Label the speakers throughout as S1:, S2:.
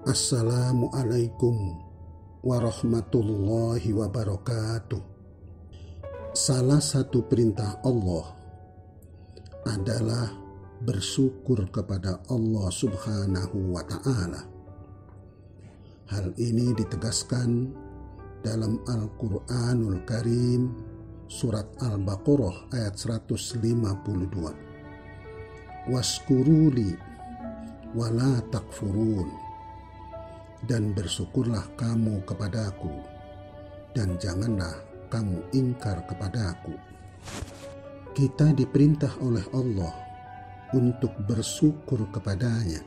S1: Assalamualaikum warahmatullahi wabarakatuh. Salah satu perintah Allah adalah bersyukur kepada Allah Subhanahu wa Ta'ala. Hal ini ditegaskan dalam Al-Quranul Karim surat Al-Baqarah ayat 152. Waskuruli wala takfurun, dan bersyukurlah kamu kepadaku, dan janganlah kamu ingkar kepadaku. Kita diperintah oleh Allah untuk bersyukur kepadanya,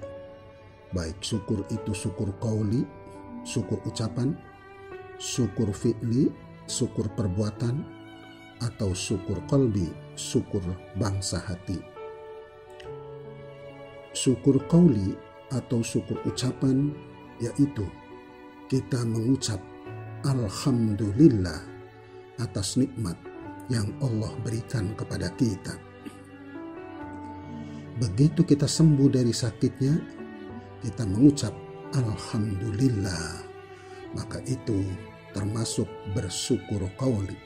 S1: baik syukur itu syukur qauli, syukur ucapan, syukur fi'li, syukur perbuatan, atau syukur qalbi, syukur bangsa hati. Syukur qauli atau syukur ucapan yaitu kita mengucap alhamdulillah atas nikmat yang Allah berikan kepada kita. Begitu kita sembuh dari sakitnya, kita mengucap alhamdulillah, maka itu termasuk bersyukur qauli.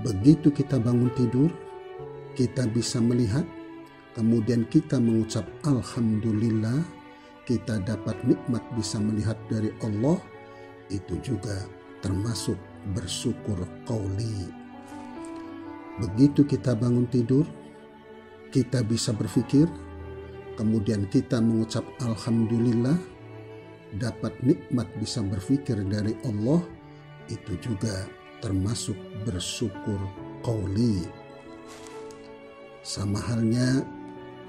S1: Begitu kita bangun tidur, kita bisa melihat, kemudian kita mengucap alhamdulillah, kita dapat nikmat bisa melihat dari Allah, itu juga termasuk bersyukur qauli. Begitu kita bangun tidur, kita bisa berpikir, kemudian kita mengucap alhamdulillah, dapat nikmat bisa berpikir dari Allah, itu juga termasuk bersyukur qauli. Sama halnya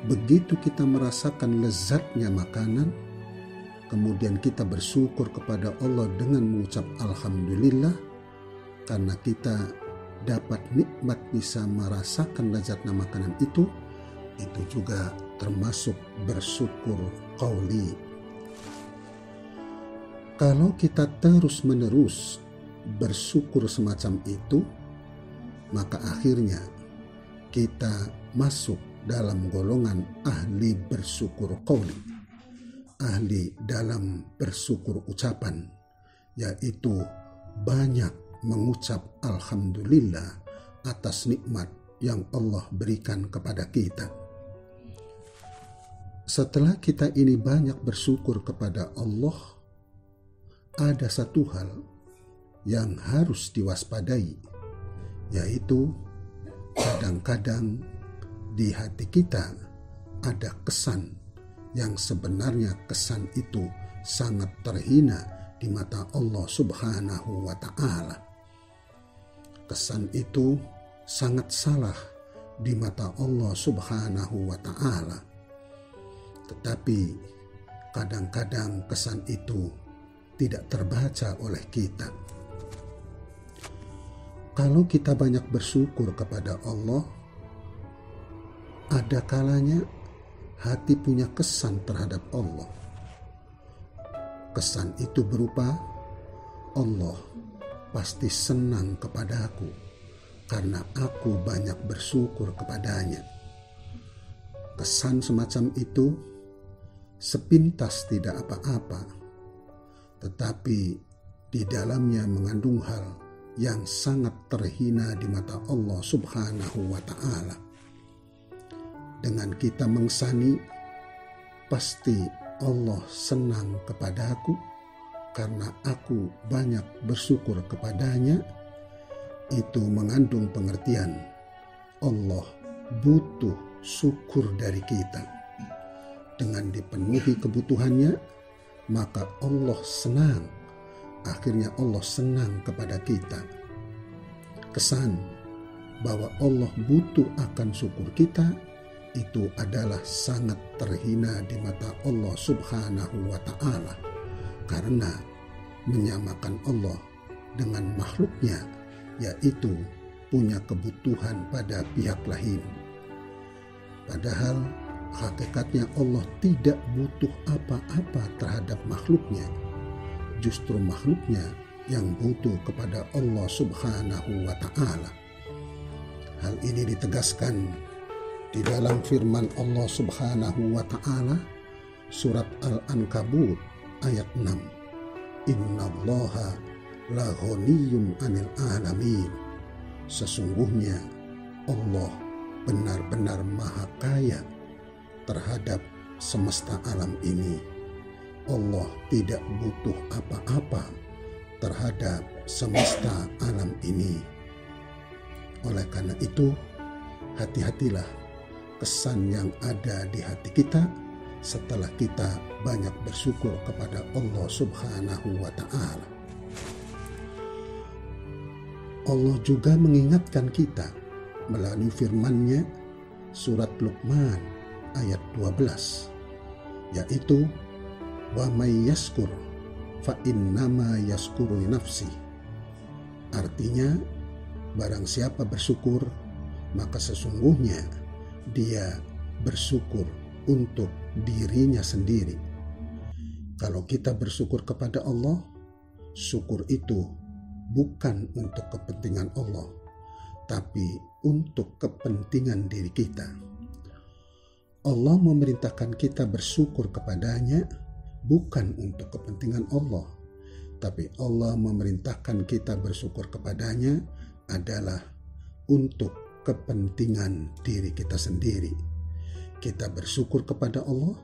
S1: begitu kita merasakan lezatnya makanan, kemudian kita bersyukur kepada Allah dengan mengucap alhamdulillah, karena kita dapat nikmat bisa merasakan lezatnya makanan itu juga termasuk bersyukur qauli. Kalau kita terus-menerus bersyukur semacam itu, maka akhirnya kita masuk dalam golongan ahli bersyukur qauli, ahli dalam bersyukur ucapan, yaitu banyak mengucap alhamdulillah atas nikmat yang Allah berikan kepada kita. Setelah kita ini banyak bersyukur kepada Allah, ada satu hal yang harus diwaspadai, yaitu kadang-kadang di hati kita ada kesan yang sebenarnya kesan itu sangat terhina di mata Allah Subhanahu wa Ta'ala. Kesan itu sangat salah di mata Allah Subhanahu wa Ta'ala. Tetapi kadang-kadang kesan itu tidak terbaca oleh kita. Kalau kita banyak bersyukur kepada Allah, ada kalanya hati punya kesan terhadap Allah. Kesan itu berupa, Allah pasti senang kepadaku karena aku banyak bersyukur kepadanya. Kesan semacam itu sepintas tidak apa-apa, tetapi di dalamnya mengandung hal yang sangat terhina di mata Allah Subhanahu wa Ta'ala. Dengan kita mengsani, pasti Allah senang kepadaku karena aku banyak bersyukur kepadanya, itu mengandung pengertian Allah butuh syukur dari kita. Dengan dipenuhi kebutuhannya, maka Allah senang. Akhirnya Allah senang kepada kita. Kesan bahwa Allah butuh akan syukur kita, itu adalah sangat terhina di mata Allah Subhanahu wa Ta'ala, karena menyamakan Allah dengan makhluknya, yaitu punya kebutuhan pada pihak lain. Padahal hakikatnya Allah tidak butuh apa-apa terhadap makhluknya. Justru makhluknya yang butuh kepada Allah Subhanahu wa Ta'ala. Hal ini ditegaskan di dalam firman Allah Subhanahu wa Ta'ala surat Al-Ankabut ayat 6. Innallaha la ghaniyun 'anil alamin. Sesungguhnya Allah benar-benar maha kaya terhadap semesta alam ini. Allah tidak butuh apa-apa terhadap semesta alam ini. Oleh karena itu, hati-hatilah kesan yang ada di hati kita setelah kita banyak bersyukur kepada Allah Subhanahu wa Ta'ala. Allah juga mengingatkan kita melalui firman-Nya surat Luqman ayat 12, yaitu wa may yaskur fa innama yaskuru li nafsi. Artinya, barang siapa bersyukur, maka sesungguhnya dia bersyukur untuk dirinya sendiri. Kalau kita bersyukur kepada Allah, syukur itu bukan untuk kepentingan Allah, tapi untuk kepentingan diri kita. Allah memerintahkan kita bersyukur kepadanya bukan untuk kepentingan Allah, tapi Allah memerintahkan kita bersyukur kepadanya adalah untuk kepentingan diri kita sendiri. Kita bersyukur kepada Allah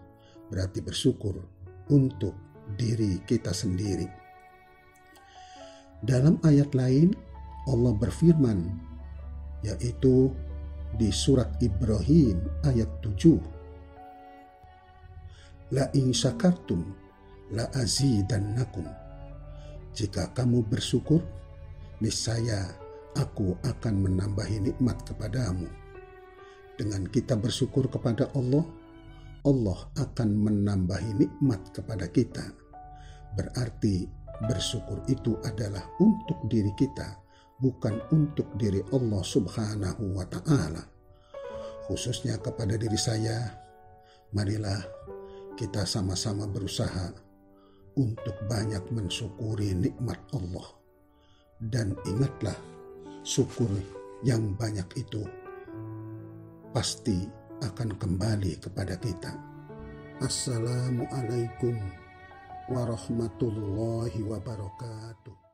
S1: berarti bersyukur untuk diri kita sendiri. Dalam ayat lain Allah berfirman, yaitu di surat Ibrahim ayat 7, la in syakartum la azidannakum. Jika kamu bersyukur, niscaya aku akan menambahi nikmat kepadamu. Dengan kita bersyukur kepada Allah, Allah akan menambahi nikmat kepada kita. Berarti bersyukur itu adalah untuk diri kita, bukan untuk diri Allah Subhanahu wa Ta'ala. Khususnya kepada diri saya, marilah kita sama-sama berusaha untuk banyak mensyukuri nikmat Allah. Dan ingatlah, syukur yang banyak itu pasti akan kembali kepada kita. Assalamualaikum warahmatullahi wabarakatuh.